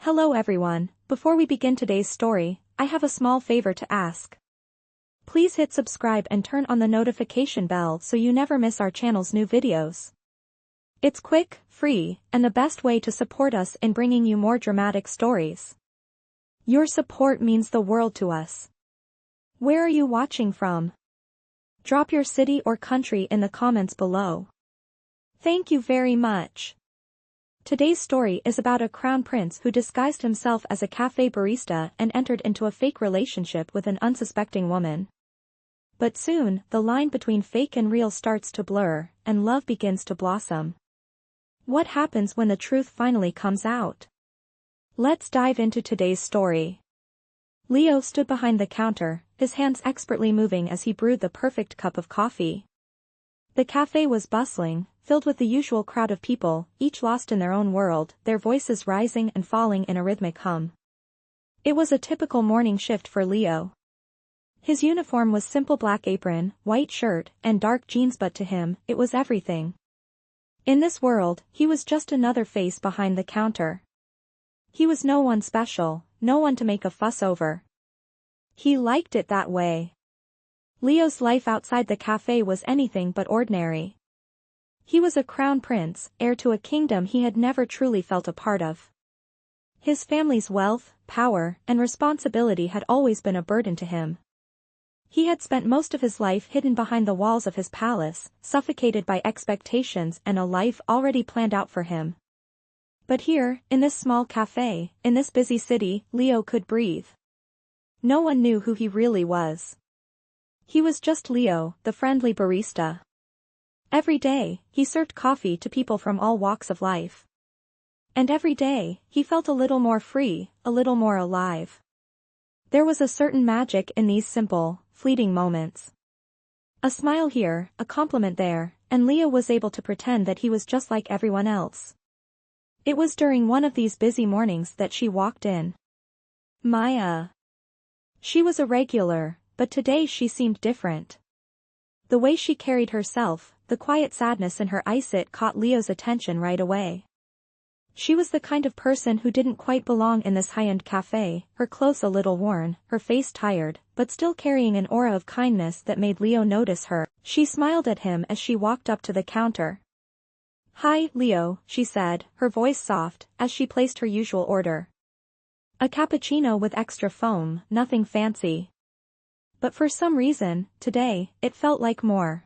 Hello everyone, before we begin today's story, I have a small favor to ask. Please hit subscribe and turn on the notification bell so you never miss our channel's new videos. It's quick, free, and the best way to support us in bringing you more dramatic stories. Your support means the world to us. Where are you watching from? Drop your city or country in the comments below. Thank you very much. Today's story is about a crown prince who disguised himself as a café barista and entered into a fake relationship with an unsuspecting woman. But soon, the line between fake and real starts to blur, and love begins to blossom. What happens when the truth finally comes out? Let's dive into today's story. Leo stood behind the counter, his hands expertly moving as he brewed the perfect cup of coffee. The cafe was bustling, filled with the usual crowd of people, each lost in their own world, their voices rising and falling in a rhythmic hum. It was a typical morning shift for Leo. His uniform was simple black apron, white shirt, and dark jeans, but to him, it was everything. In this world, he was just another face behind the counter. He was no one special, no one to make a fuss over. He liked it that way. Leo's life outside the cafe was anything but ordinary. He was a crown prince, heir to a kingdom he had never truly felt a part of. His family's wealth, power, and responsibility had always been a burden to him. He had spent most of his life hidden behind the walls of his palace, suffocated by expectations and a life already planned out for him. But here, in this small cafe, in this busy city, Leo could breathe. No one knew who he really was. He was just Leo, the friendly barista. Every day, he served coffee to people from all walks of life. And every day, he felt a little more free, a little more alive. There was a certain magic in these simple, fleeting moments. A smile here, a compliment there, and Leo was able to pretend that he was just like everyone else. It was during one of these busy mornings that she walked in. Maya. She was a regular, but today she seemed different. The way she carried herself, the quiet sadness in her eyes, it caught Leo's attention right away. She was the kind of person who didn't quite belong in this high-end cafe, her clothes a little worn, her face tired, but still carrying an aura of kindness that made Leo notice her. She smiled at him as she walked up to the counter. "Hi, Leo," she said, her voice soft, as she placed her usual order. A cappuccino with extra foam, nothing fancy. But for some reason, today, it felt like more.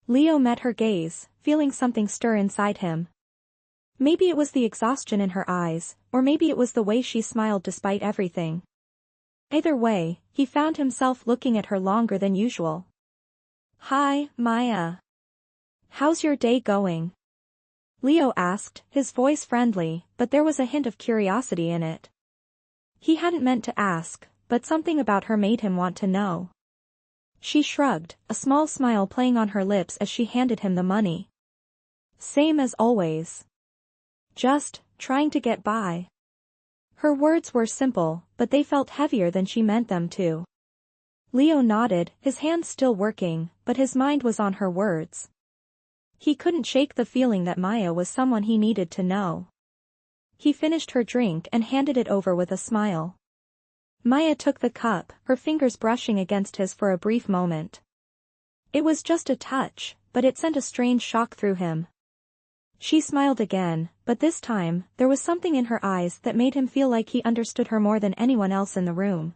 Leo met her gaze, feeling something stir inside him. Maybe it was the exhaustion in her eyes, or maybe it was the way she smiled despite everything. Either way, he found himself looking at her longer than usual. "Hi, Maya. How's your day going?" Leo asked, his voice friendly, but there was a hint of curiosity in it. He hadn't meant to ask, but something about her made him want to know. She shrugged, a small smile playing on her lips as she handed him the money. "Same as always. Just, trying to get by." Her words were simple, but they felt heavier than she meant them to. Leo nodded, his hands still working, but his mind was on her words. He couldn't shake the feeling that Maya was someone he needed to know. He finished her drink and handed it over with a smile. Maya took the cup, her fingers brushing against his for a brief moment. It was just a touch, but it sent a strange shock through him. She smiled again, but this time, there was something in her eyes that made him feel like he understood her more than anyone else in the room.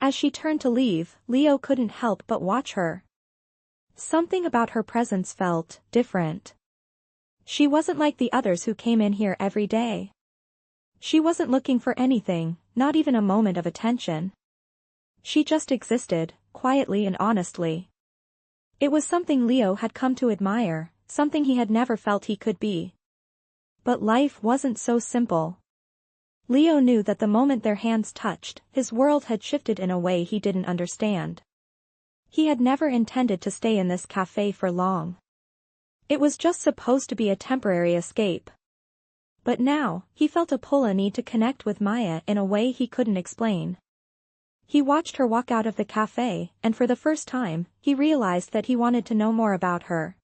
As she turned to leave, Leo couldn't help but watch her. Something about her presence felt different. She wasn't like the others who came in here every day. She wasn't looking for anything, not even a moment of attention. She just existed, quietly and honestly. It was something Leo had come to admire, something he had never felt he could be. But life wasn't so simple. Leo knew that the moment their hands touched, his world had shifted in a way he didn't understand. He had never intended to stay in this cafe for long. It was just supposed to be a temporary escape. But now, he felt a pull, a need to connect with Maya in a way he couldn't explain. He watched her walk out of the cafe, and for the first time, he realized that he wanted to know more about her.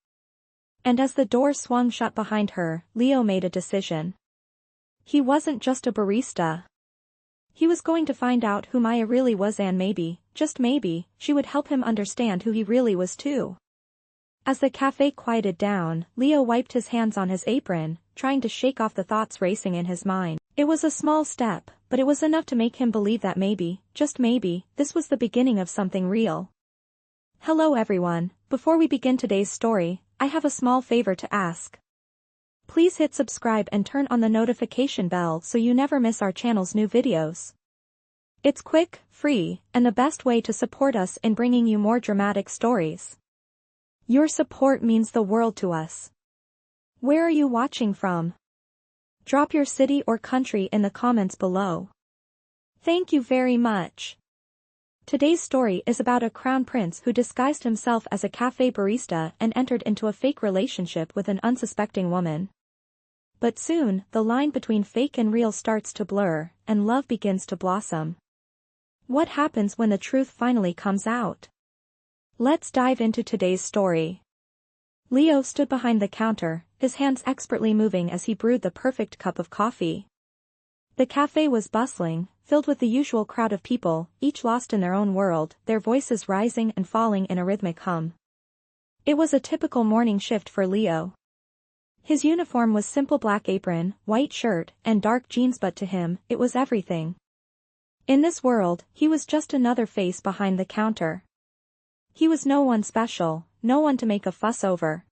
And as the door swung shut behind her, Leo made a decision. He wasn't just a barista. He was going to find out who Maya really was, and maybe, just maybe, she would help him understand who he really was too. As the cafe quieted down, Leo wiped his hands on his apron, trying to shake off the thoughts racing in his mind. It was a small step, but it was enough to make him believe that maybe, just maybe, this was the beginning of something real. Hello everyone, before we begin today's story, I have a small favor to ask. Please hit subscribe and turn on the notification bell so you never miss our channel's new videos. It's quick, free, and the best way to support us in bringing you more dramatic stories. Your support means the world to us. Where are you watching from? Drop your city or country in the comments below. Thank you very much. Today's story is about a crown prince who disguised himself as a cafe barista and entered into a fake relationship with an unsuspecting woman. But soon, the line between fake and real starts to blur, and love begins to blossom. What happens when the truth finally comes out? Let's dive into today's story. Leo stood behind the counter, his hands expertly moving as he brewed the perfect cup of coffee. The cafe was bustling, filled with the usual crowd of people, each lost in their own world, their voices rising and falling in a rhythmic hum. It was a typical morning shift for Leo. His uniform was simple black apron, white shirt, and dark jeans, but to him, it was everything. In this world, he was just another face behind the counter. He was no one special, no one to make a fuss over.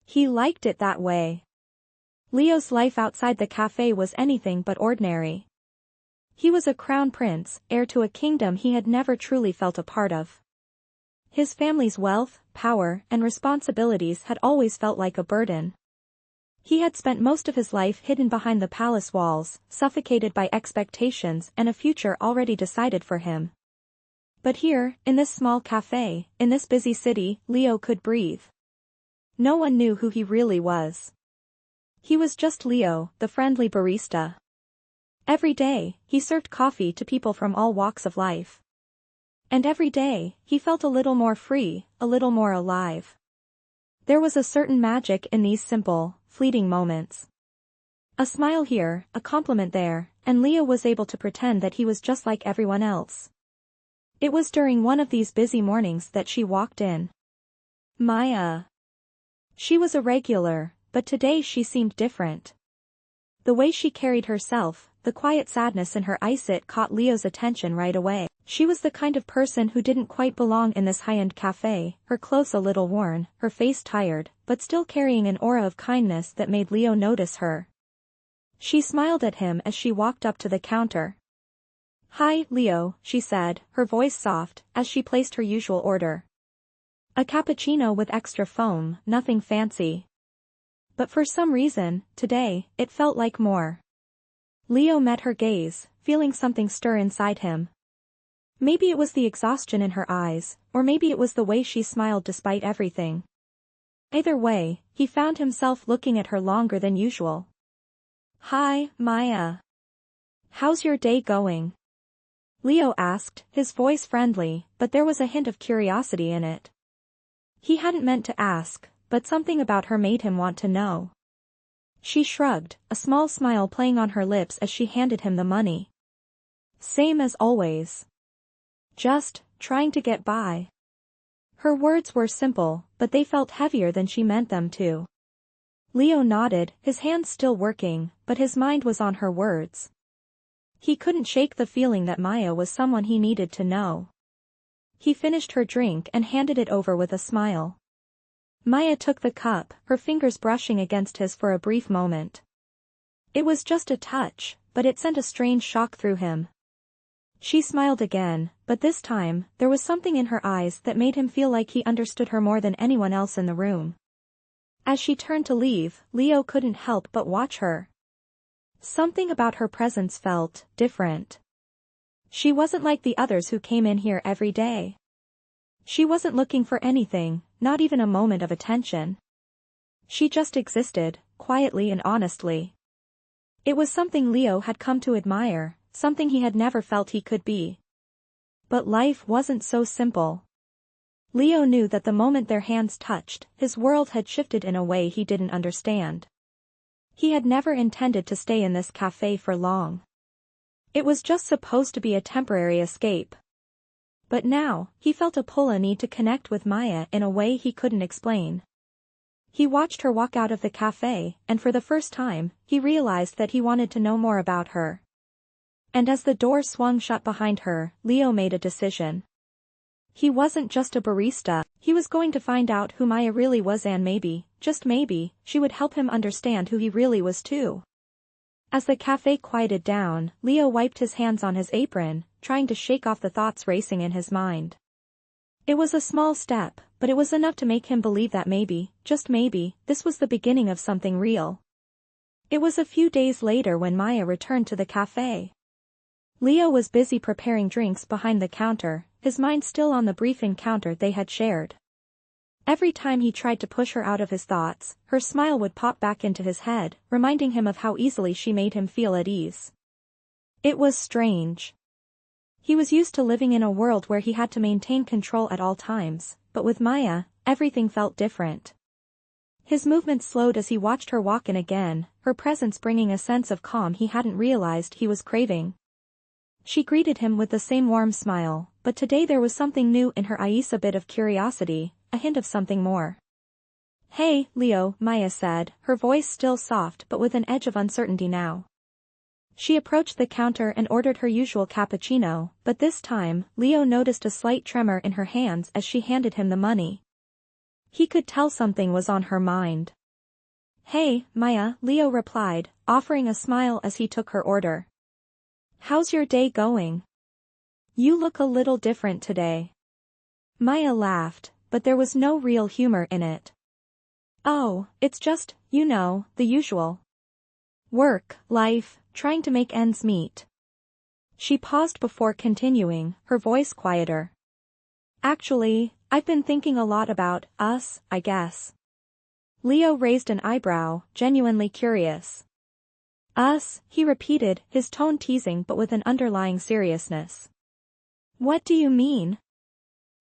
He liked it that way. Leo's life outside the cafe was anything but ordinary. He was a crown prince, heir to a kingdom he had never truly felt a part of. His family's wealth, power, and responsibilities had always felt like a burden. He had spent most of his life hidden behind the palace walls, suffocated by expectations and a future already decided for him. But here, in this small cafe, in this busy city, Leo could breathe. No one knew who he really was. He was just Leo, the friendly barista. Every day, he served coffee to people from all walks of life. And every day, he felt a little more free, a little more alive. There was a certain magic in these simple, fleeting moments. A smile here, a compliment there, and Leo was able to pretend that he was just like everyone else. It was during one of these busy mornings that she walked in. Maya. She was a regular, but today she seemed different. The way she carried herself, the quiet sadness in her eyes, it caught Leo's attention right away. She was the kind of person who didn't quite belong in this high-end cafe, her clothes a little worn, her face tired, but still carrying an aura of kindness that made Leo notice her. She smiled at him as she walked up to the counter. "Hi, Leo," she said, her voice soft, as she placed her usual order. A cappuccino with extra foam, nothing fancy. But for some reason, today, it felt like more. Leo met her gaze, feeling something stir inside him. Maybe it was the exhaustion in her eyes, or maybe it was the way she smiled despite everything. Either way, he found himself looking at her longer than usual. "Hi, Maya. How's your day going?" Leo asked, his voice friendly, but there was a hint of curiosity in it. He hadn't meant to ask, but something about her made him want to know. She shrugged, a small smile playing on her lips as she handed him the money. "Same as always. Just, trying to get by." Her words were simple, but they felt heavier than she meant them to. Leo nodded, his hands still working, but his mind was on her words. He couldn't shake the feeling that Maya was someone he needed to know. He finished her drink and handed it over with a smile. Maya took the cup, her fingers brushing against his for a brief moment. It was just a touch, but it sent a strange shock through him. She smiled again, but this time, there was something in her eyes that made him feel like he understood her more than anyone else in the room. As she turned to leave, Leo couldn't help but watch her. Something about her presence felt different. She wasn't like the others who came in here every day. She wasn't looking for anything, not even a moment of attention. She just existed, quietly and honestly. It was something Leo had come to admire, something he had never felt he could be. But life wasn't so simple. Leo knew that the moment their hands touched, his world had shifted in a way he didn't understand. He had never intended to stay in this cafe for long. It was just supposed to be a temporary escape. But now, he felt a need to connect with Maya in a way he couldn't explain. He watched her walk out of the cafe, and for the first time, he realized that he wanted to know more about her. And as the door swung shut behind her, Leo made a decision. He wasn't just a barista, he was going to find out who Maya really was, and maybe, just maybe, she would help him understand who he really was too. As the cafe quieted down, Leo wiped his hands on his apron, trying to shake off the thoughts racing in his mind. It was a small step, but it was enough to make him believe that maybe, just maybe, this was the beginning of something real. It was a few days later when Maya returned to the cafe. Leo was busy preparing drinks behind the counter, his mind still on the brief encounter they had shared. Every time he tried to push her out of his thoughts, her smile would pop back into his head, reminding him of how easily she made him feel at ease. It was strange. He was used to living in a world where he had to maintain control at all times, but with Maya, everything felt different. His movements slowed as he watched her walk in again, her presence bringing a sense of calm he hadn't realized he was craving. She greeted him with the same warm smile, but today there was something new in her eyes, a bit of curiosity, a hint of something more. "Hey, Leo," Maya said, her voice still soft but with an edge of uncertainty now. She approached the counter and ordered her usual cappuccino, but this time, Leo noticed a slight tremor in her hands as she handed him the money. He could tell something was on her mind. "Hey, Maya," Leo replied, offering a smile as he took her order. "How's your day going? You look a little different today." Maya laughed, but there was no real humor in it. "Oh, it's just, the usual. Work, life, trying to make ends meet." She paused before continuing, her voice quieter. "Actually, I've been thinking a lot about us, I guess." Leo raised an eyebrow, genuinely curious. "Us," he repeated, his tone teasing but with an underlying seriousness. "What do you mean?"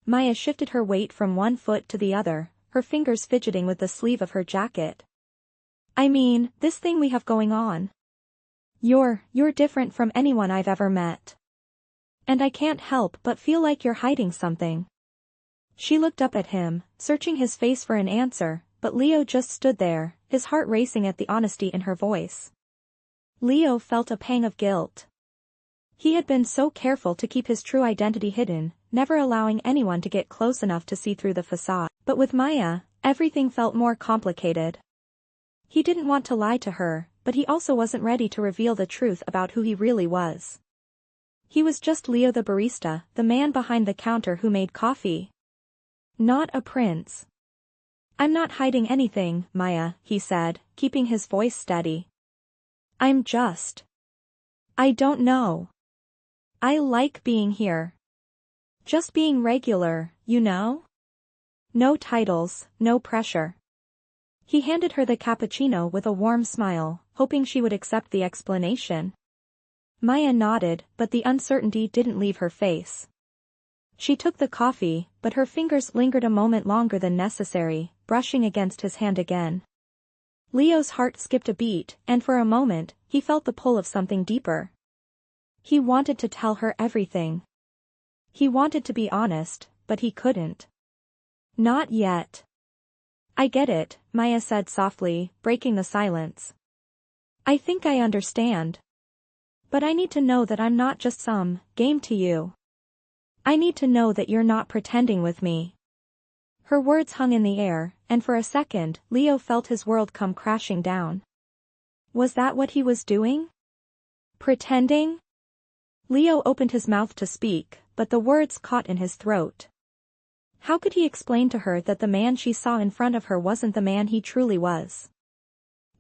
Maya shifted her weight from one foot to the other, her fingers fidgeting with the sleeve of her jacket. "I mean, this thing we have going on. You're different from anyone I've ever met. And I can't help but feel like you're hiding something." She looked up at him, searching his face for an answer, but Leo just stood there, his heart racing at the honesty in her voice. Leo felt a pang of guilt. He had been so careful to keep his true identity hidden, never allowing anyone to get close enough to see through the facade. But with Maya, everything felt more complicated. He didn't want to lie to her, but he also wasn't ready to reveal the truth about who he really was. He was just Leo the barista, the man behind the counter who made coffee. Not a prince. "I'm not hiding anything, Maya," he said, keeping his voice steady. I don't know. I like being here. Just being regular, No titles, no pressure." He handed her the cappuccino with a warm smile, hoping she would accept the explanation. Maya nodded, but the uncertainty didn't leave her face. She took the coffee, but her fingers lingered a moment longer than necessary, brushing against his hand again. Leo's heart skipped a beat, and for a moment, he felt the pull of something deeper. He wanted to tell her everything. He wanted to be honest, but he couldn't. Not yet. "I get it," Maya said softly, breaking the silence. "I think I understand. But I need to know that I'm not just some game to you. I need to know that you're not pretending with me." Her words hung in the air, and for a second, Leo felt his world come crashing down. Was that what he was doing? Pretending? Leo opened his mouth to speak, but the words caught in his throat. How could he explain to her that the man she saw in front of her wasn't the man he truly was?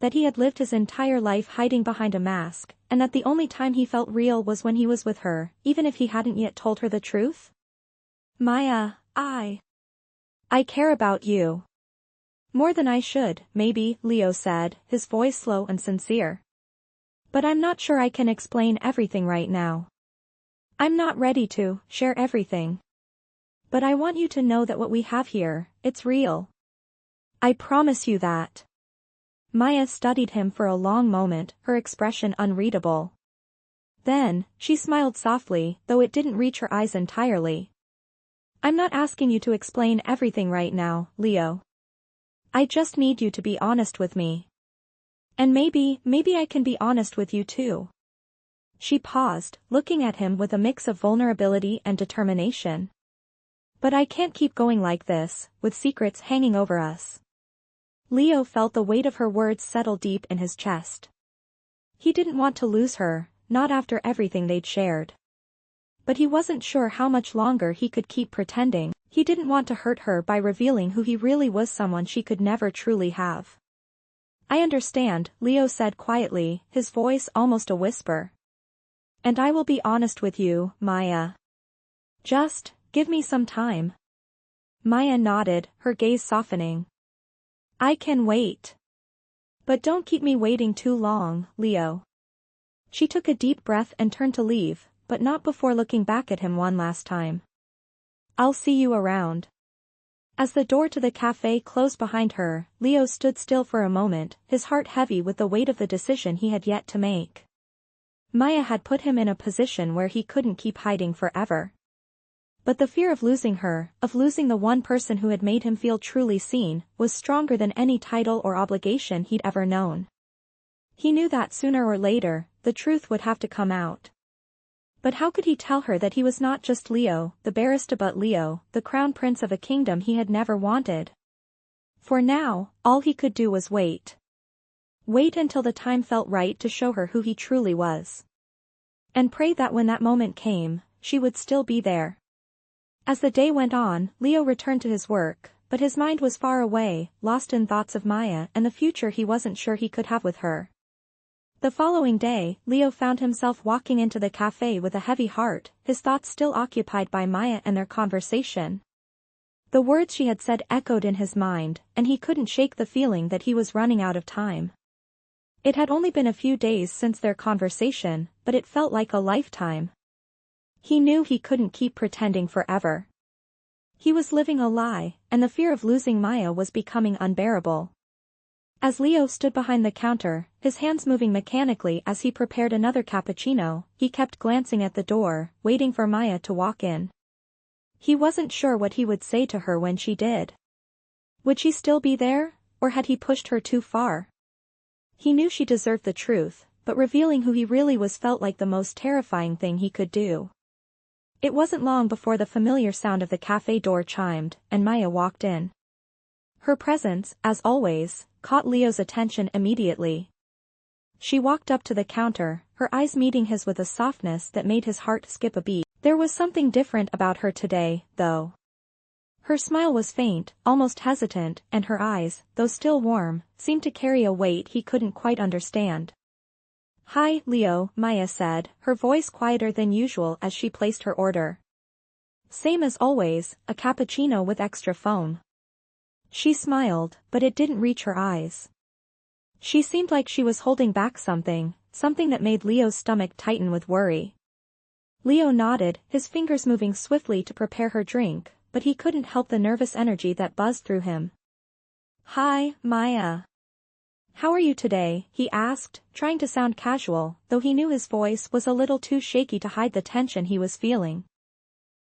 That he had lived his entire life hiding behind a mask, and that the only time he felt real was when he was with her, even if he hadn't yet told her the truth? "Maya, I care about you. More than I should, maybe," Leo said, his voice slow and sincere. "But I'm not sure I can explain everything right now. I'm not ready to share everything. But I want you to know that what we have here, it's real. I promise you that." Maya studied him for a long moment, her expression unreadable. Then, she smiled softly, though it didn't reach her eyes entirely. I'm not asking you to explain everything right now, Leo. I just need you to be honest with me. And maybe I can be honest with you too. She paused, looking at him with a mix of vulnerability and determination. But I can't keep going like this, with secrets hanging over us. Leo felt the weight of her words settle deep in his chest. He didn't want to lose her, not after everything they'd shared. But he wasn't sure how much longer he could keep pretending. He didn't want to hurt her by revealing who he really was, someone she could never truly have. I understand, Leo said quietly, his voice almost a whisper. And I will be honest with you, Maya. Just, give me some time. Maya nodded, her gaze softening. I can wait. But don't keep me waiting too long, Leo. She took a deep breath and turned to leave, but not before looking back at him one last time. I'll see you around. As the door to the cafe closed behind her, Leo stood still for a moment, his heart heavy with the weight of the decision he had yet to make. Maya had put him in a position where he couldn't keep hiding forever. But the fear of losing her, of losing the one person who had made him feel truly seen, was stronger than any title or obligation he'd ever known. He knew that sooner or later, the truth would have to come out. But how could he tell her that he was not just Leo, the barista, but Leo, the crown prince of a kingdom he had never wanted? For now, all he could do was wait. Wait until the time felt right to show her who he truly was. And pray that when that moment came, she would still be there. As the day went on, Leo returned to his work, but his mind was far away, lost in thoughts of Maya and the future he wasn't sure he could have with her. The following day, Leo found himself walking into the cafe with a heavy heart, his thoughts still occupied by Maya and their conversation. The words she had said echoed in his mind, and he couldn't shake the feeling that he was running out of time. It had only been a few days since their conversation, but it felt like a lifetime. He knew he couldn't keep pretending forever. He was living a lie, and the fear of losing Maya was becoming unbearable. As Leo stood behind the counter, his hands moving mechanically as he prepared another cappuccino, he kept glancing at the door, waiting for Maya to walk in. He wasn't sure what he would say to her when she did. Would she still be there, or had he pushed her too far? He knew she deserved the truth, but revealing who he really was felt like the most terrifying thing he could do. It wasn't long before the familiar sound of the cafe door chimed, and Maya walked in. Her presence, as always, caught Leo's attention immediately. She walked up to the counter, her eyes meeting his with a softness that made his heart skip a beat. There was something different about her today, though. Her smile was faint, almost hesitant, and her eyes, though still warm, seemed to carry a weight he couldn't quite understand. Hi, Leo, Maya said, her voice quieter than usual as she placed her order. Same as always, a cappuccino with extra foam. She smiled, but it didn't reach her eyes. She seemed like she was holding back something that made Leo's stomach tighten with worry. Leo nodded, his fingers moving swiftly to prepare her drink, but he couldn't help the nervous energy that buzzed through him. Hi, Maya. How are you today? He asked, trying to sound casual, though he knew his voice was a little too shaky to hide the tension he was feeling.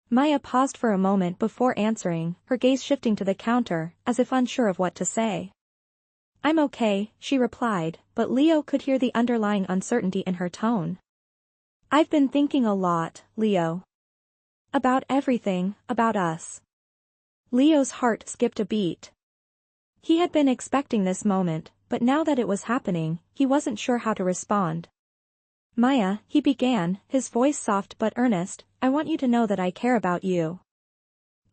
Maya paused for a moment before answering, her gaze shifting to the counter, as if unsure of what to say. I'm okay, she replied, but Leo could hear the underlying uncertainty in her tone. I've been thinking a lot, Leo. About everything, about us. Leo's heart skipped a beat. He had been expecting this moment, but now that it was happening, he wasn't sure how to respond. Maya, he began, his voice soft but earnest, I want you to know that I care about you.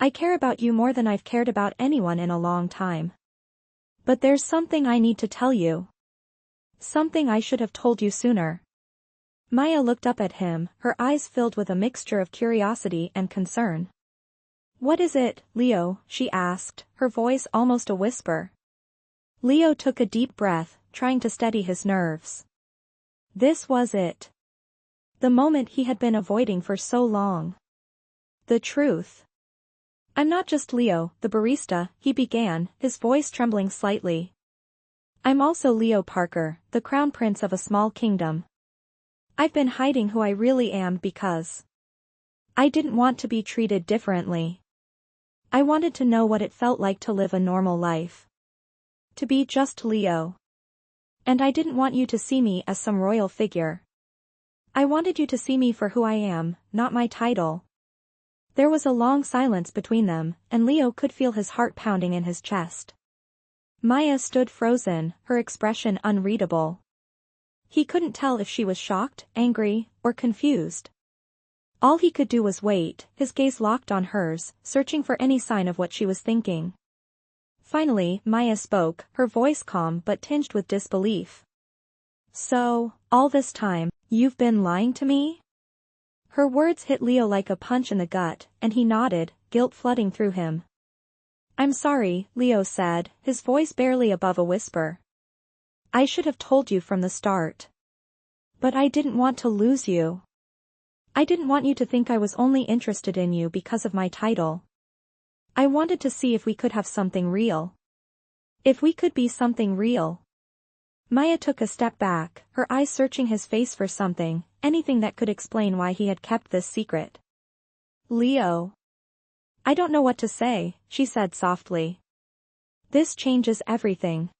I care about you more than I've cared about anyone in a long time. But there's something I need to tell you. Something I should have told you sooner. Maya looked up at him, her eyes filled with a mixture of curiosity and concern. What is it, Leo? She asked, her voice almost a whisper. Leo took a deep breath, trying to steady his nerves. This was it. The moment he had been avoiding for so long. The truth. I'm not just Leo, the barista, he began, his voice trembling slightly. I'm also Leo Parker, the crown prince of a small kingdom. I've been hiding who I really am because I didn't want to be treated differently. I wanted to know what it felt like to live a normal life. To be just Leo. And I didn't want you to see me as some royal figure. I wanted you to see me for who I am, not my title. There was a long silence between them, and Leo could feel his heart pounding in his chest. Maya stood frozen, her expression unreadable. He couldn't tell if she was shocked, angry, or confused. All he could do was wait, his gaze locked on hers, searching for any sign of what she was thinking. Finally, Maya spoke, her voice calm but tinged with disbelief. So, all this time, you've been lying to me? Her words hit Leo like a punch in the gut, and he nodded, guilt flooding through him. I'm sorry, Leo said, his voice barely above a whisper. I should have told you from the start. But I didn't want to lose you. I didn't want you to think I was only interested in you because of my title. I wanted to see if we could have something real. If we could be something real. Maya took a step back, her eyes searching his face for something, anything that could explain why he had kept this secret. Leo. I don't know what to say, she said softly. This changes everything.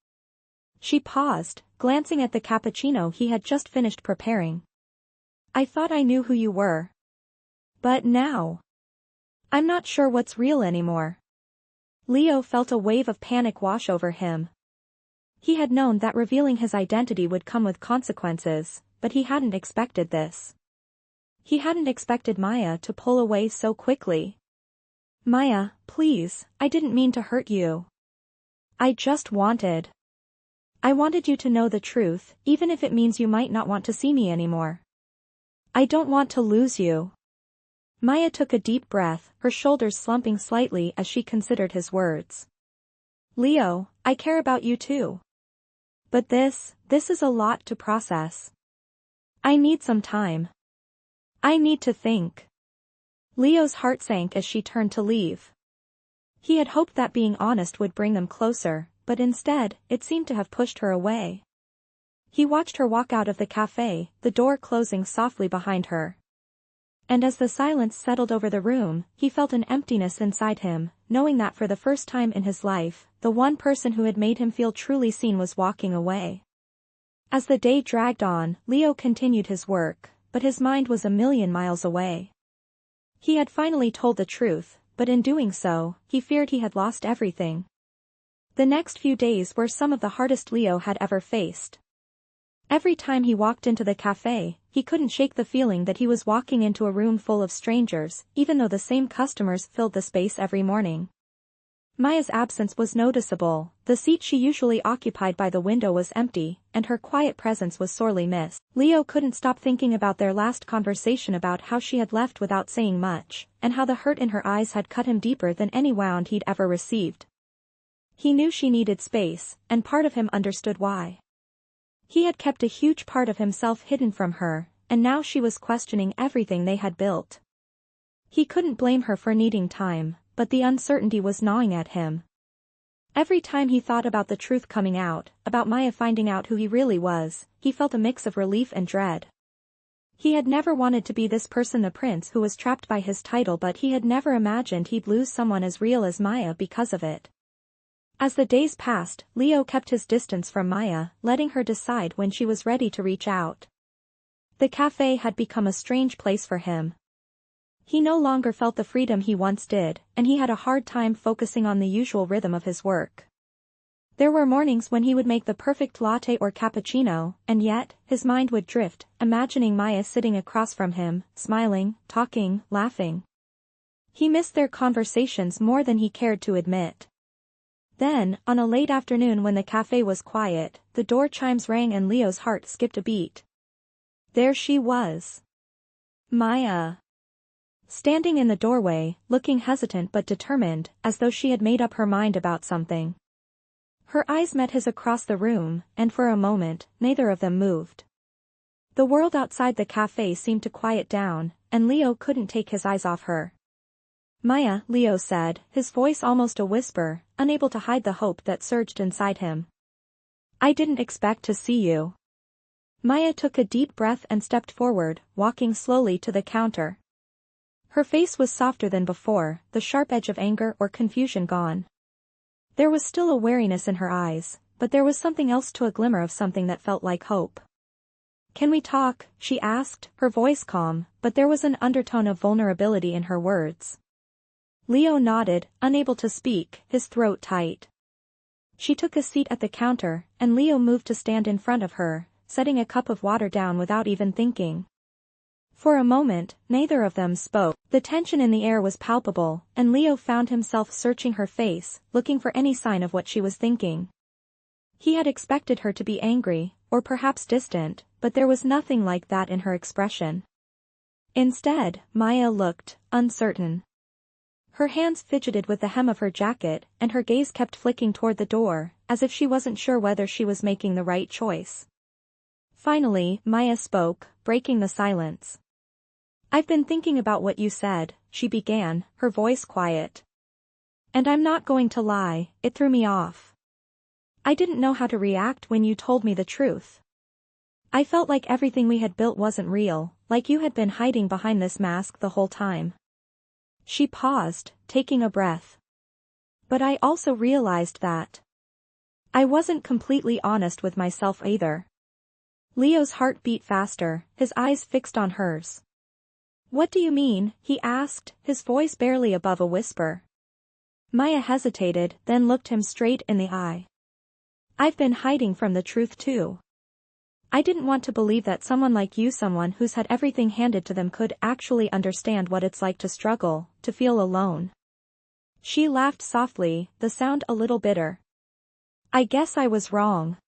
She paused, glancing at the cappuccino he had just finished preparing. I thought I knew who you were. But now. I'm not sure what's real anymore. Leo felt a wave of panic wash over him. He had known that revealing his identity would come with consequences, but he hadn't expected this. He hadn't expected Maya to pull away so quickly. Maya, please, I didn't mean to hurt you. I wanted you to know the truth, even if it means you might not want to see me anymore. I don't want to lose you. Maya took a deep breath, her shoulders slumping slightly as she considered his words. Leo, I care about you too. But this is a lot to process. I need some time. I need to think. Leo's heart sank as she turned to leave. He had hoped that being honest would bring them closer, but instead, it seemed to have pushed her away. He watched her walk out of the cafe, the door closing softly behind her. And as the silence settled over the room, he felt an emptiness inside him, knowing that for the first time in his life, the one person who had made him feel truly seen was walking away. As the day dragged on, Leo continued his work, but his mind was a million miles away. He had finally told the truth, but in doing so, he feared he had lost everything. The next few days were some of the hardest Leo had ever faced. Every time he walked into the cafe, he couldn't shake the feeling that he was walking into a room full of strangers, even though the same customers filled the space every morning. Maya's absence was noticeable, the seat she usually occupied by the window was empty, and her quiet presence was sorely missed. Leo couldn't stop thinking about their last conversation about how she had left without saying much, and how the hurt in her eyes had cut him deeper than any wound he'd ever received. He knew she needed space, and part of him understood why. He had kept a huge part of himself hidden from her, and now she was questioning everything they had built. He couldn't blame her for needing time, but the uncertainty was gnawing at him. Every time he thought about the truth coming out, about Maya finding out who he really was, he felt a mix of relief and dread. He had never wanted to be this person, the prince who was trapped by his title, but he had never imagined he'd lose someone as real as Maya because of it. As the days passed, Leo kept his distance from Maya, letting her decide when she was ready to reach out. The cafe had become a strange place for him. He no longer felt the freedom he once did, and he had a hard time focusing on the usual rhythm of his work. There were mornings when he would make the perfect latte or cappuccino, and yet, his mind would drift, imagining Maya sitting across from him, smiling, talking, laughing. He missed their conversations more than he cared to admit. Then, on a late afternoon when the cafe was quiet, the door chimes rang and Leo's heart skipped a beat. There she was. Maya. Standing in the doorway, looking hesitant but determined, as though she had made up her mind about something. Her eyes met his across the room, and for a moment, neither of them moved. The world outside the cafe seemed to quiet down, and Leo couldn't take his eyes off her. Maya, Leo said, his voice almost a whisper, unable to hide the hope that surged inside him. I didn't expect to see you. Maya took a deep breath and stepped forward, walking slowly to the counter. Her face was softer than before, the sharp edge of anger or confusion gone. There was still a wariness in her eyes, but there was something else, to a glimmer of something that felt like hope. "Can we talk?" she asked, her voice calm, but there was an undertone of vulnerability in her words. Leo nodded, unable to speak, his throat tight. She took a seat at the counter, and Leo moved to stand in front of her, setting a cup of water down without even thinking. For a moment, neither of them spoke. The tension in the air was palpable, and Leo found himself searching her face, looking for any sign of what she was thinking. He had expected her to be angry, or perhaps distant, but there was nothing like that in her expression. Instead, Maya looked uncertain. Her hands fidgeted with the hem of her jacket, and her gaze kept flicking toward the door, as if she wasn't sure whether she was making the right choice. Finally, Maya spoke, breaking the silence. "I've been thinking about what you said," she began, her voice quiet. "And I'm not going to lie, it threw me off. I didn't know how to react when you told me the truth. I felt like everything we had built wasn't real, like you had been hiding behind this mask the whole time." She paused, taking a breath. "But I also realized that I wasn't completely honest with myself either." Leo's heart beat faster, his eyes fixed on hers. "What do you mean?" he asked, his voice barely above a whisper. Maya hesitated, then looked him straight in the eye. "I've been hiding from the truth too. I didn't want to believe that someone like you, someone who's had everything handed to them, could actually understand what it's like to struggle, to feel alone." She laughed softly, the sound a little bitter. "I guess I was wrong.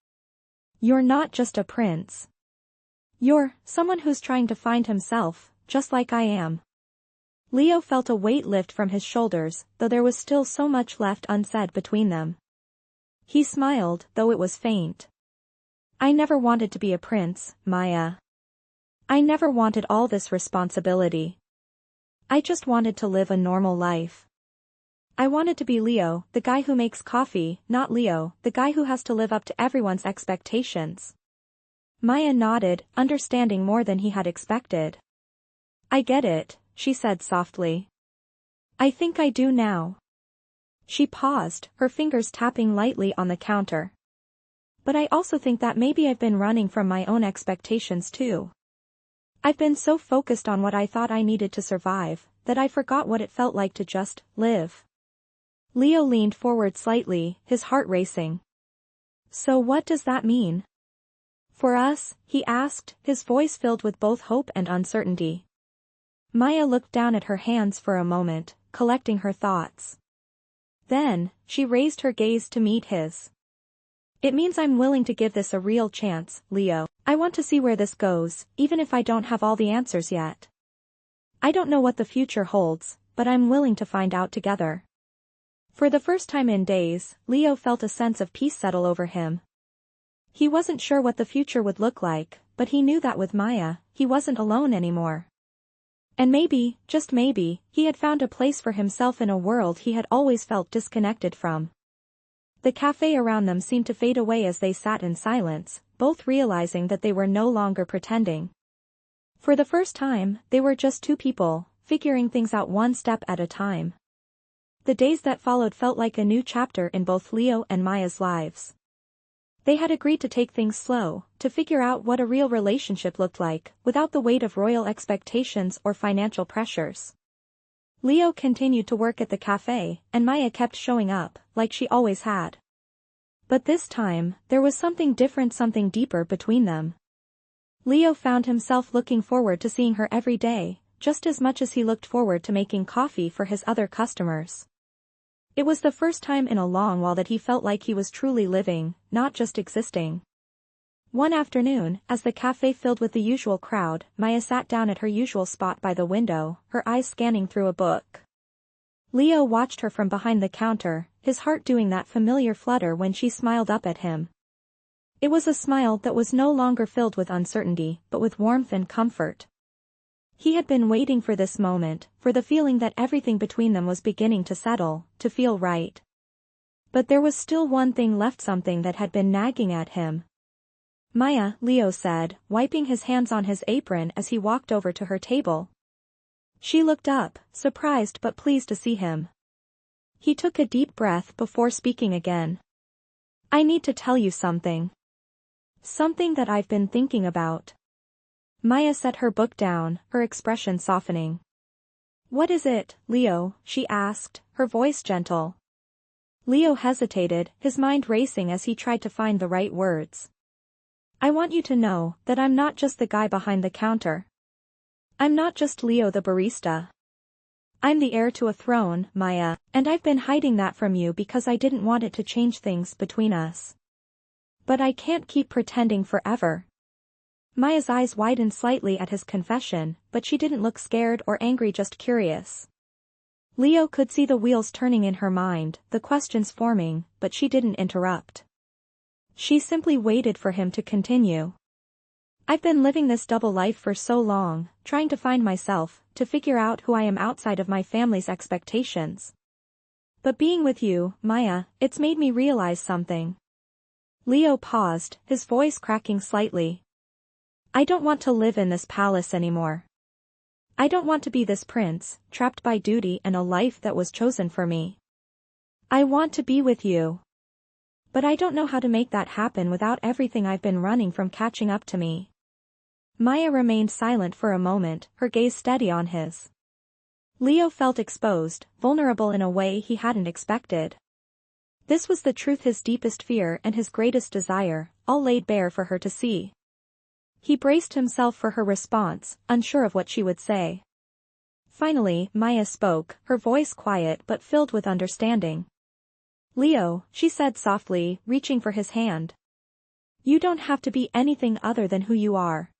You're not just a prince. You're someone who's trying to find himself, just like I am." Leo felt a weight lift from his shoulders, though there was still so much left unsaid between them. He smiled, though it was faint. "I never wanted to be a prince, Maya. I never wanted all this responsibility. I just wanted to live a normal life. I wanted to be Leo, the guy who makes coffee, not Leo, the guy who has to live up to everyone's expectations." Maya nodded, understanding more than he had expected. "I get it," she said softly. "I think I do now." She paused, her fingers tapping lightly on the counter. "But I also think that maybe I've been running from my own expectations too. I've been so focused on what I thought I needed to survive, that I forgot what it felt like to just live." Leo leaned forward slightly, his heart racing. "So what does that mean for us?" he asked, his voice filled with both hope and uncertainty. Maya looked down at her hands for a moment, collecting her thoughts. Then, she raised her gaze to meet his. "It means I'm willing to give this a real chance, Leo. I want to see where this goes, even if I don't have all the answers yet. I don't know what the future holds, but I'm willing to find out together." For the first time in days, Leo felt a sense of peace settle over him. He wasn't sure what the future would look like, but he knew that with Maya, he wasn't alone anymore. And maybe, just maybe, he had found a place for himself in a world he had always felt disconnected from. The cafe around them seemed to fade away as they sat in silence, both realizing that they were no longer pretending. For the first time, they were just two people, figuring things out one step at a time. The days that followed felt like a new chapter in both Leo and Maya's lives. They had agreed to take things slow, to figure out what a real relationship looked like, without the weight of royal expectations or financial pressures. Leo continued to work at the cafe, and Maya kept showing up, like she always had. But this time, there was something different, something deeper between them. Leo found himself looking forward to seeing her every day, just as much as he looked forward to making coffee for his other customers. It was the first time in a long while that he felt like he was truly living, not just existing. One afternoon, as the cafe filled with the usual crowd, Maya sat down at her usual spot by the window, her eyes scanning through a book. Leo watched her from behind the counter, his heart doing that familiar flutter when she smiled up at him. It was a smile that was no longer filled with uncertainty, but with warmth and comfort. He had been waiting for this moment, for the feeling that everything between them was beginning to settle, to feel right. But there was still one thing left, something that had been nagging at him. Maya, Leo said, wiping his hands on his apron as he walked over to her table. She looked up, surprised but pleased to see him. He took a deep breath before speaking again. I need to tell you something. Something that I've been thinking about. Maya set her book down, her expression softening. What is it, Leo? She asked, her voice gentle. Leo hesitated, his mind racing as he tried to find the right words. I want you to know that I'm not just the guy behind the counter. I'm not just Leo the barista. I'm the heir to a throne, Maya, and I've been hiding that from you because I didn't want it to change things between us. But I can't keep pretending forever. Maya's eyes widened slightly at his confession, but she didn't look scared or angry, just curious. Leo could see the wheels turning in her mind, the questions forming, but she didn't interrupt. She simply waited for him to continue. I've been living this double life for so long, trying to find myself, to figure out who I am outside of my family's expectations. But being with you, Maya, it's made me realize something. Leo paused, his voice cracking slightly. I don't want to live in this palace anymore. I don't want to be this prince, trapped by duty and a life that was chosen for me. I want to be with you. But I don't know how to make that happen without everything I've been running from catching up to me. Maya remained silent for a moment, her gaze steady on his. Leo felt exposed, vulnerable in a way he hadn't expected. This was the truth, his deepest fear and his greatest desire, all laid bare for her to see. He braced himself for her response, unsure of what she would say. Finally, Maya spoke, her voice quiet but filled with understanding. Leo, she said softly, reaching for his hand. You don't have to be anything other than who you are.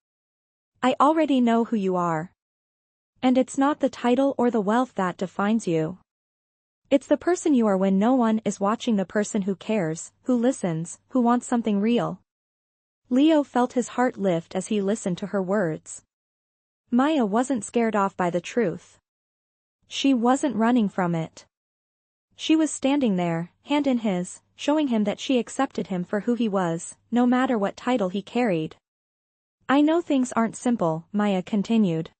I already know who you are. And it's not the title or the wealth that defines you. It's the person you are when no one is watching, the person who cares, who listens, who wants something real. Leo felt his heart lift as he listened to her words. Maya wasn't scared off by the truth. She wasn't running from it. She was standing there, hand in his, showing him that she accepted him for who he was, no matter what title he carried. I know things aren't simple, Maya continued.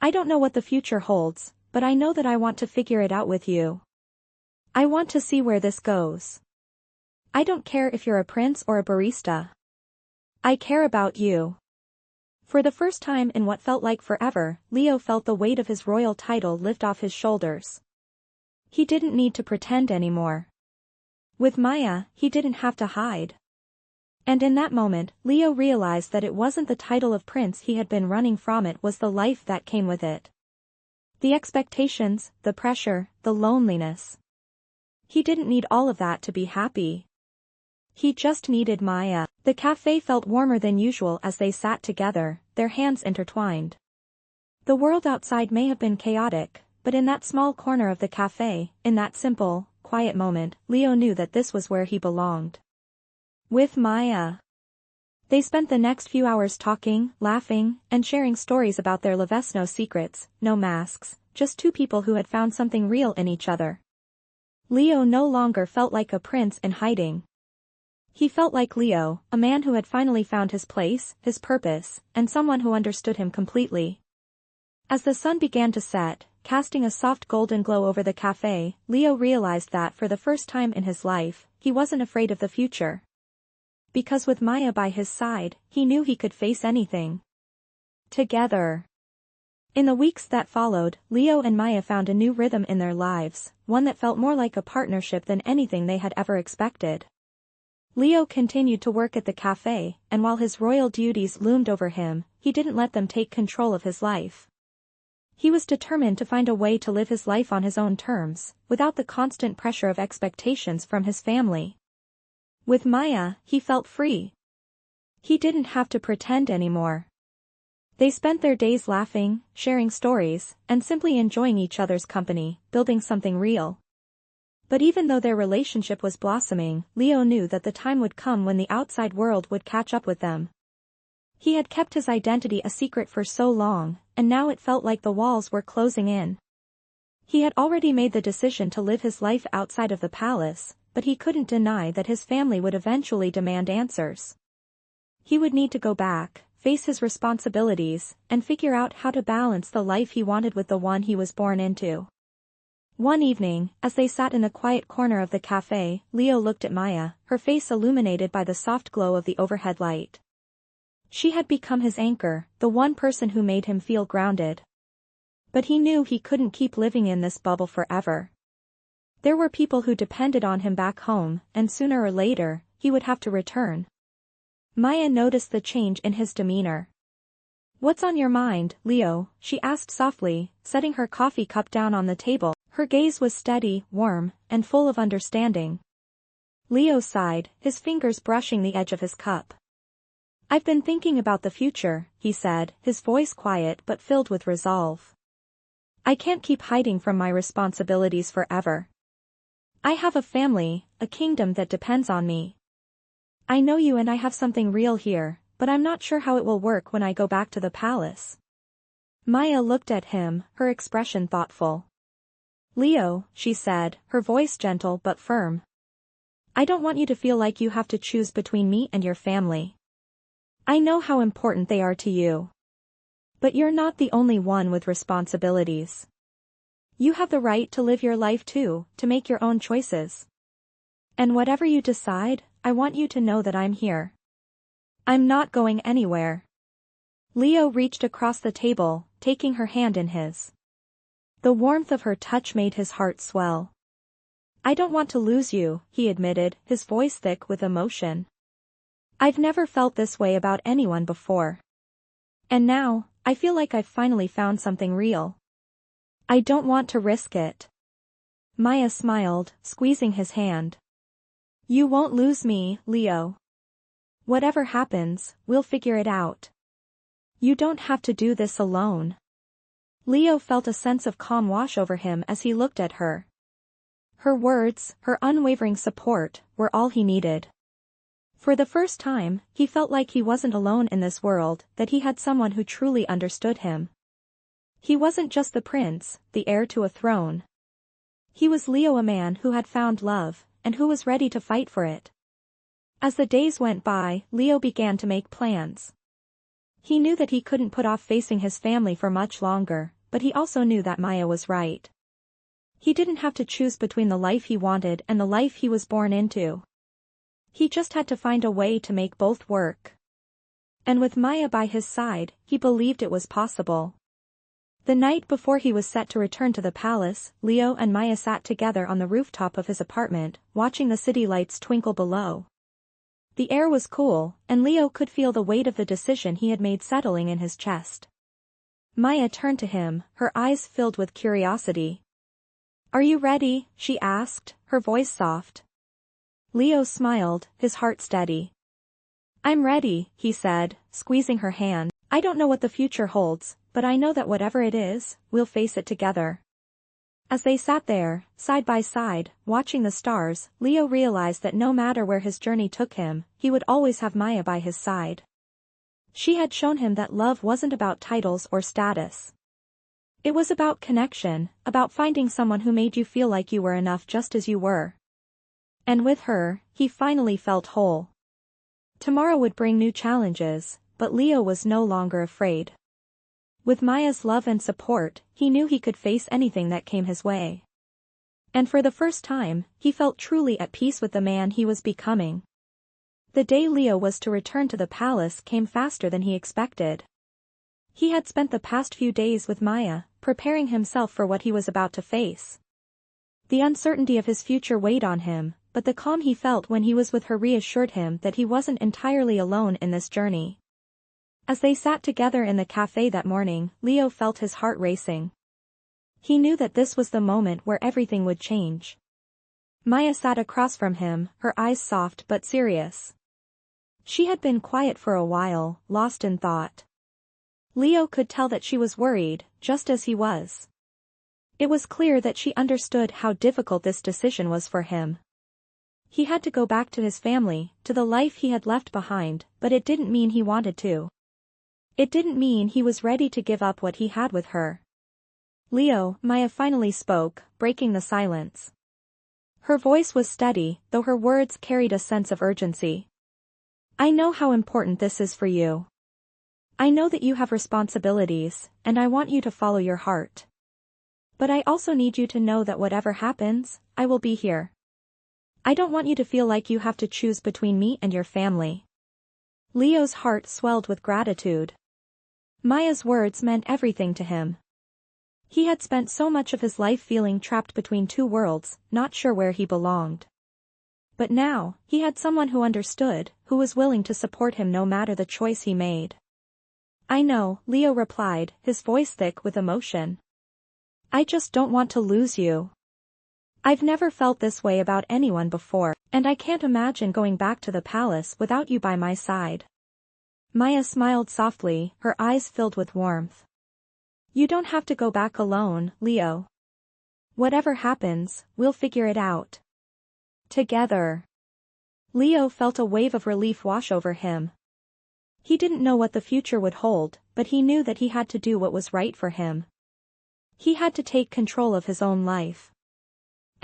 I don't know what the future holds, but I know that I want to figure it out with you. I want to see where this goes. I don't care if you're a prince or a barista. I care about you. For the first time in what felt like forever, Leo felt the weight of his royal title lift off his shoulders. He didn't need to pretend anymore. With Maya, he didn't have to hide. And in that moment, Leo realized that it wasn't the title of prince he had been running from, it was the life that came with it. The expectations, the pressure, the loneliness. He didn't need all of that to be happy. He just needed Maya. The cafe felt warmer than usual as they sat together, their hands intertwined. The world outside may have been chaotic, but in that small corner of the cafe, in that simple, quiet moment, Leo knew that this was where he belonged. With Maya. They spent the next few hours talking, laughing, and sharing stories about their lives, no secrets, no masks, just two people who had found something real in each other. Leo no longer felt like a prince in hiding. He felt like Leo, a man who had finally found his place, his purpose, and someone who understood him completely. As the sun began to set, casting a soft golden glow over the cafe, Leo realized that for the first time in his life, he wasn't afraid of the future. Because with Maya by his side, he knew he could face anything. Together. In the weeks that followed, Leo and Maya found a new rhythm in their lives, one that felt more like a partnership than anything they had ever expected. Leo continued to work at the cafe, and while his royal duties loomed over him, he didn't let them take control of his life. He was determined to find a way to live his life on his own terms, without the constant pressure of expectations from his family. With Maya, he felt free. He didn't have to pretend anymore. They spent their days laughing, sharing stories, and simply enjoying each other's company, building something real. But even though their relationship was blossoming, Leo knew that the time would come when the outside world would catch up with them. He had kept his identity a secret for so long, and now it felt like the walls were closing in. He had already made the decision to live his life outside of the palace, but he couldn't deny that his family would eventually demand answers. He would need to go back, face his responsibilities, and figure out how to balance the life he wanted with the one he was born into. One evening, as they sat in a quiet corner of the cafe, Leo looked at Maya, her face illuminated by the soft glow of the overhead light. She had become his anchor, the one person who made him feel grounded. But he knew he couldn't keep living in this bubble forever. There were people who depended on him back home, and sooner or later, he would have to return. Maya noticed the change in his demeanor. "What's on your mind, Leo?" she asked softly, setting her coffee cup down on the table. Her gaze was steady, warm, and full of understanding. Leo sighed, his fingers brushing the edge of his cup. "I've been thinking about the future," he said, his voice quiet but filled with resolve. "I can't keep hiding from my responsibilities forever. I have a family, a kingdom that depends on me. I know you and I have something real here, but I'm not sure how it will work when I go back to the palace." Maya looked at him, her expression thoughtful. "Leo," she said, her voice gentle but firm. "I don't want you to feel like you have to choose between me and your family. I know how important they are to you. But you're not the only one with responsibilities. You have the right to live your life too, to make your own choices. And whatever you decide, I want you to know that I'm here. I'm not going anywhere." Leo reached across the table, taking her hand in his. The warmth of her touch made his heart swell. "I don't want to lose you," he admitted, his voice thick with emotion. "I've never felt this way about anyone before. And now, I feel like I've finally found something real. I don't want to risk it." Maya smiled, squeezing his hand. "You won't lose me, Leo. Whatever happens, we'll figure it out. You don't have to do this alone." Leo felt a sense of calm wash over him as he looked at her. Her words, her unwavering support, were all he needed. For the first time, he felt like he wasn't alone in this world, that he had someone who truly understood him. He wasn't just the prince, the heir to a throne. He was Leo, a man who had found love, and who was ready to fight for it. As the days went by, Leo began to make plans. He knew that he couldn't put off facing his family for much longer, but he also knew that Maya was right. He didn't have to choose between the life he wanted and the life he was born into. He just had to find a way to make both work. And with Maya by his side, he believed it was possible. The night before he was set to return to the palace, Leo and Maya sat together on the rooftop of his apartment, watching the city lights twinkle below. The air was cool, and Leo could feel the weight of the decision he had made settling in his chest. Maya turned to him, her eyes filled with curiosity. "Are you ready?" she asked, her voice soft. Leo smiled, his heart steady. "I'm ready," he said, squeezing her hand. "I don't know what the future holds, but I know that whatever it is, we'll face it together." As they sat there, side by side, watching the stars, Leo realized that no matter where his journey took him, he would always have Maya by his side. She had shown him that love wasn't about titles or status. It was about connection, about finding someone who made you feel like you were enough just as you were. And with her, he finally felt whole. Tomorrow would bring new challenges, but Leo was no longer afraid. With Maya's love and support, he knew he could face anything that came his way. And for the first time, he felt truly at peace with the man he was becoming. The day Leo was to return to the palace came faster than he expected. He had spent the past few days with Maya, preparing himself for what he was about to face. The uncertainty of his future weighed on him, but the calm he felt when he was with her reassured him that he wasn't entirely alone in this journey. As they sat together in the cafe that morning, Leo felt his heart racing. He knew that this was the moment where everything would change. Maya sat across from him, her eyes soft but serious. She had been quiet for a while, lost in thought. Leo could tell that she was worried, just as he was. It was clear that she understood how difficult this decision was for him. He had to go back to his family, to the life he had left behind, but it didn't mean he wanted to. It didn't mean he was ready to give up what he had with her. "Leo," Maya finally spoke, breaking the silence. Her voice was steady, though her words carried a sense of urgency. I know how important this is for you. I know that you have responsibilities, and I want you to follow your heart. But I also need you to know that whatever happens, I will be here. I don't want you to feel like you have to choose between me and your family. Leo's heart swelled with gratitude. Maya's words meant everything to him. He had spent so much of his life feeling trapped between two worlds, not sure where he belonged. But now, he had someone who understood, who was willing to support him no matter the choice he made. I know, Leo replied, his voice thick with emotion. I just don't want to lose you. I've never felt this way about anyone before, and I can't imagine going back to the palace without you by my side. Maya smiled softly, her eyes filled with warmth. You don't have to go back alone, Leo. Whatever happens, we'll figure it out. Together. Leo felt a wave of relief wash over him. He didn't know what the future would hold, but he knew that he had to do what was right for him. He had to take control of his own life.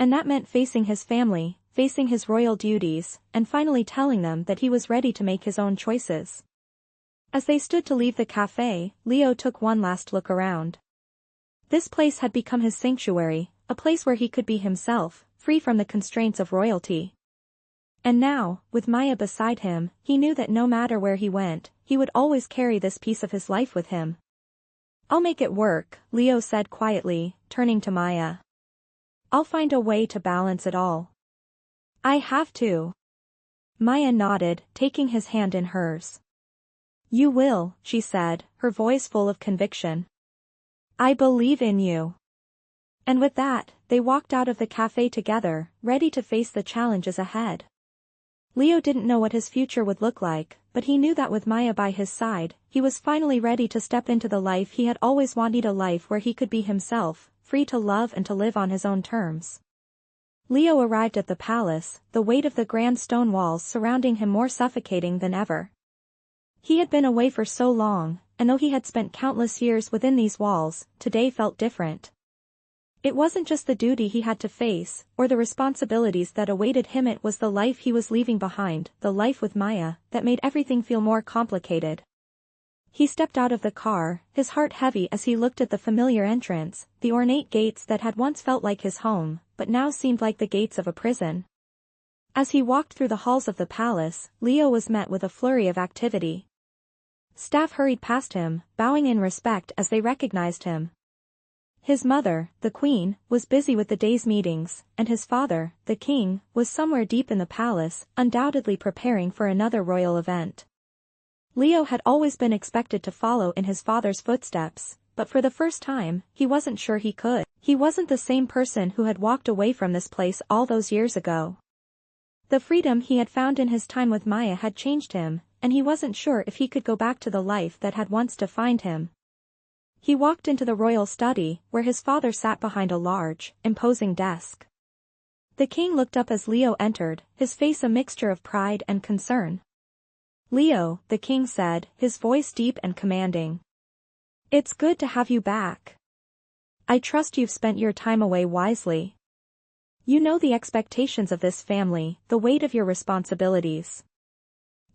And that meant facing his family, facing his royal duties, and finally telling them that he was ready to make his own choices. As they stood to leave the cafe, Leo took one last look around. This place had become his sanctuary, a place where he could be himself, free from the constraints of royalty. And now, with Maya beside him, he knew that no matter where he went, he would always carry this piece of his life with him. I'll make it work, Leo said quietly, turning to Maya. I'll find a way to balance it all. I have to. Maya nodded, taking his hand in hers. You will, she said, her voice full of conviction. I believe in you. And with that, they walked out of the cafe together, ready to face the challenges ahead. Leo didn't know what his future would look like, but he knew that with Maya by his side, he was finally ready to step into the life he had always wanted, a life where he could be himself, free to love and to live on his own terms. Leo arrived at the palace, the weight of the grand stone walls surrounding him more suffocating than ever. He had been away for so long, and though he had spent countless years within these walls, today felt different. It wasn't just the duty he had to face, or the responsibilities that awaited him, it was the life he was leaving behind, the life with Maya, that made everything feel more complicated. He stepped out of the car, his heart heavy as he looked at the familiar entrance, the ornate gates that had once felt like his home, but now seemed like the gates of a prison. As he walked through the halls of the palace, Leo was met with a flurry of activity. Staff hurried past him, bowing in respect as they recognized him. His mother, the queen, was busy with the day's meetings, and his father, the king, was somewhere deep in the palace, undoubtedly preparing for another royal event. Leo had always been expected to follow in his father's footsteps, but for the first time, he wasn't sure he could. He wasn't the same person who had walked away from this place all those years ago. The freedom he had found in his time with Maya had changed him, and he wasn't sure if he could go back to the life that had once defined him. He walked into the royal study, where his father sat behind a large, imposing desk. The king looked up as Leo entered, his face a mixture of pride and concern. Leo, the king said, his voice deep and commanding. It's good to have you back. I trust you've spent your time away wisely. You know the expectations of this family, the weight of your responsibilities.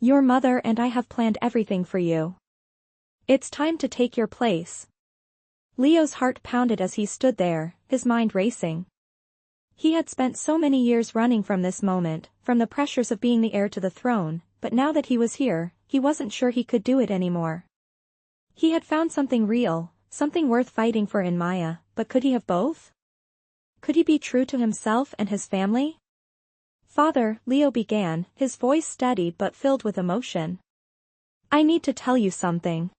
Your mother and I have planned everything for you. It's time to take your place. Leo's heart pounded as he stood there, his mind racing. He had spent so many years running from this moment, from the pressures of being the heir to the throne, but now that he was here, he wasn't sure he could do it anymore. He had found something real, something worth fighting for in Maya, but could he have both? Could he be true to himself and his family? Father, Leo began, his voice steady but filled with emotion. I need to tell you something.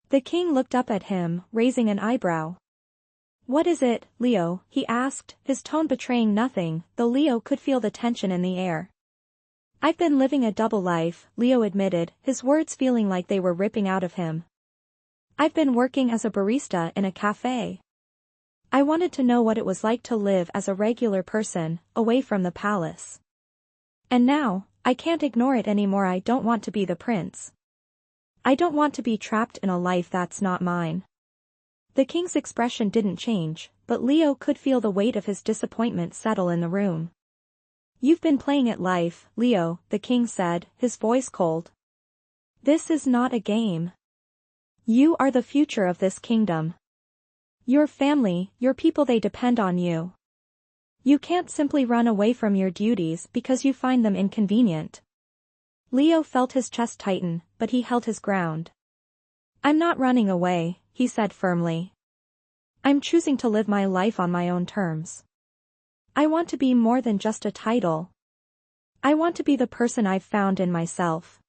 The king looked up at him, raising an eyebrow. What is it, Leo? He asked, his tone betraying nothing, though Leo could feel the tension in the air. I've been living a double life, Leo admitted, his words feeling like they were ripping out of him. I've been working as a barista in a cafe. I wanted to know what it was like to live as a regular person, away from the palace. And now, I can't ignore it anymore. I don't want to be the prince. I don't want to be trapped in a life that's not mine. The king's expression didn't change, but Leo could feel the weight of his disappointment settle in the room. You've been playing at life, Leo, the king said, his voice cold. This is not a game. You are the future of this kingdom. Your family, your people, they depend on you. You can't simply run away from your duties because you find them inconvenient. Leo felt his chest tighten, but he held his ground. I'm not running away, he said firmly. I'm choosing to live my life on my own terms. I want to be more than just a title. I want to be the person I've found in myself.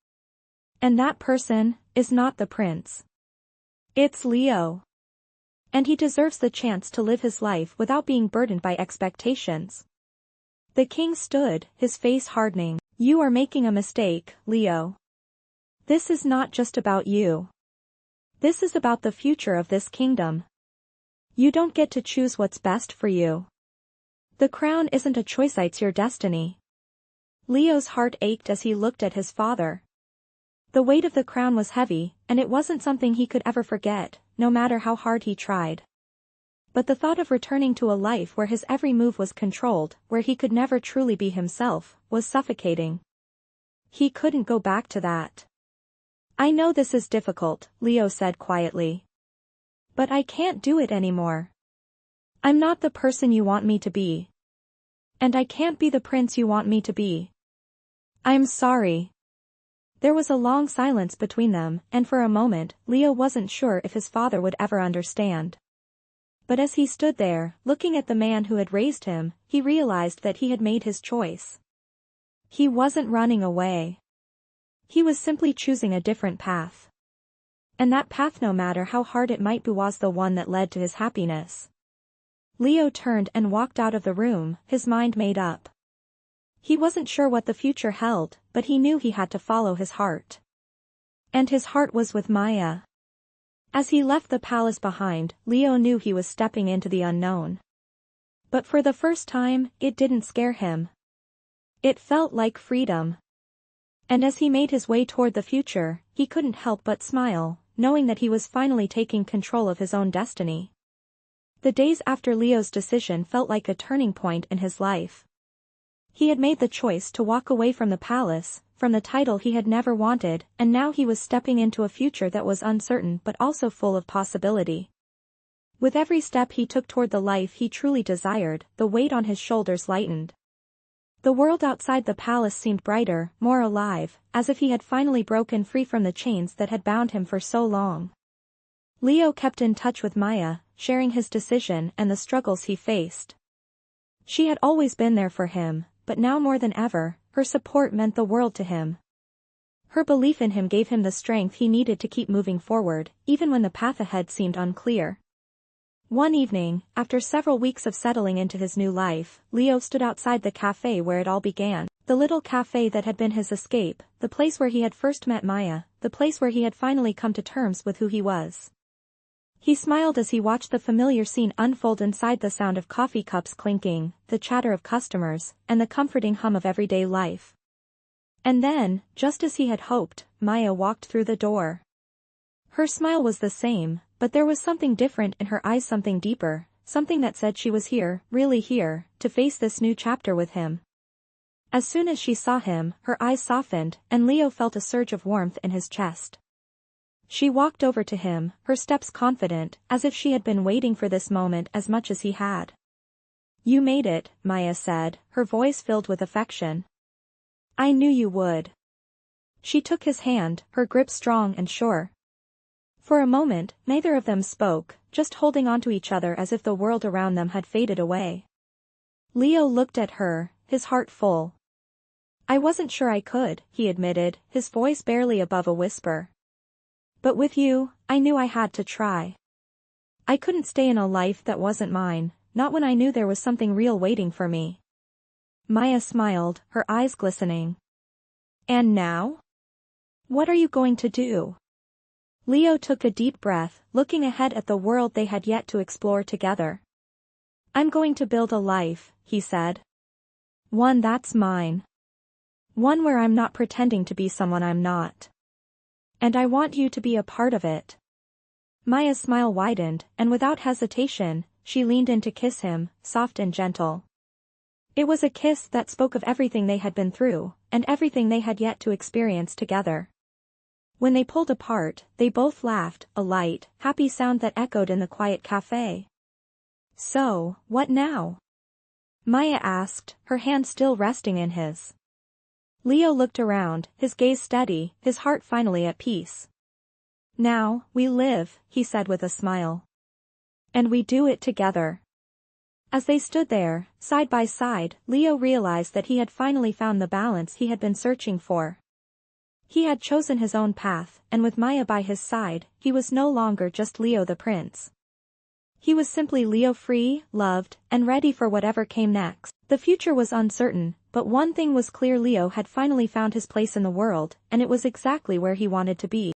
And that person is not the prince. It's Leo. And he deserves the chance to live his life without being burdened by expectations. The king stood, his face hardening. You are making a mistake, Leo. This is not just about you. This is about the future of this kingdom. You don't get to choose what's best for you. The crown isn't a choice, it's your destiny. Leo's heart ached as he looked at his father. The weight of the crown was heavy, and it wasn't something he could ever forget, no matter how hard he tried. But the thought of returning to a life where his every move was controlled, where he could never truly be himself, was suffocating. He couldn't go back to that. I know this is difficult, Leo said quietly. But I can't do it anymore. I'm not the person you want me to be. And I can't be the prince you want me to be. I'm sorry. There was a long silence between them, and for a moment, Leo wasn't sure if his father would ever understand. But as he stood there, looking at the man who had raised him, he realized that he had made his choice. He wasn't running away. He was simply choosing a different path. And that path, no matter how hard it might be, was the one that led to his happiness. Leo turned and walked out of the room, his mind made up. He wasn't sure what the future held, but he knew he had to follow his heart. And his heart was with Maya. As he left the palace behind, Leo knew he was stepping into the unknown. But for the first time, it didn't scare him. It felt like freedom. And as he made his way toward the future, he couldn't help but smile, knowing that he was finally taking control of his own destiny. The days after Leo's decision felt like a turning point in his life. He had made the choice to walk away from the palace, from the title he had never wanted, and now he was stepping into a future that was uncertain but also full of possibility. With every step he took toward the life he truly desired, the weight on his shoulders lightened. The world outside the palace seemed brighter, more alive, as if he had finally broken free from the chains that had bound him for so long. Leo kept in touch with Maya, sharing his decision and the struggles he faced. She had always been there for him, but now more than ever, her support meant the world to him. Her belief in him gave him the strength he needed to keep moving forward, even when the path ahead seemed unclear. One evening, after several weeks of settling into his new life, Leo stood outside the cafe where it all began, the little cafe that had been his escape, the place where he had first met Maya, the place where he had finally come to terms with who he was. He smiled as he watched the familiar scene unfold inside, the sound of coffee cups clinking, the chatter of customers, and the comforting hum of everyday life. And then, just as he had hoped, Maya walked through the door. Her smile was the same, but there was something different in her eyes, something deeper, something that said she was here, really here, to face this new chapter with him. As soon as she saw him, her eyes softened, and Leo felt a surge of warmth in his chest. She walked over to him, her steps confident, as if she had been waiting for this moment as much as he had. You made it, Maya said, her voice filled with affection. I knew you would. She took his hand, her grip strong and sure. For a moment, neither of them spoke, just holding onto each other as if the world around them had faded away. Leo looked at her, his heart full. I wasn't sure I could, he admitted, his voice barely above a whisper. But with you, I knew I had to try. I couldn't stay in a life that wasn't mine, not when I knew there was something real waiting for me. Maya smiled, her eyes glistening. And now? What are you going to do? Leo took a deep breath, looking ahead at the world they had yet to explore together. I'm going to build a life, he said. One that's mine. One where I'm not pretending to be someone I'm not. And I want you to be a part of it. Maya's smile widened, and without hesitation, she leaned in to kiss him, soft and gentle. It was a kiss that spoke of everything they had been through, and everything they had yet to experience together. When they pulled apart, they both laughed, a light, happy sound that echoed in the quiet cafe. "So, what now?" Maya asked, her hand still resting in his. Leo looked around, his gaze steady, his heart finally at peace. "Now, we live," he said with a smile. "And we do it together." As they stood there, side by side, Leo realized that he had finally found the balance he had been searching for. He had chosen his own path, and with Maya by his side, he was no longer just Leo the prince. He was simply Leo, free, loved, and ready for whatever came next. The future was uncertain, but one thing was clear: Leo had finally found his place in the world, and it was exactly where he wanted to be.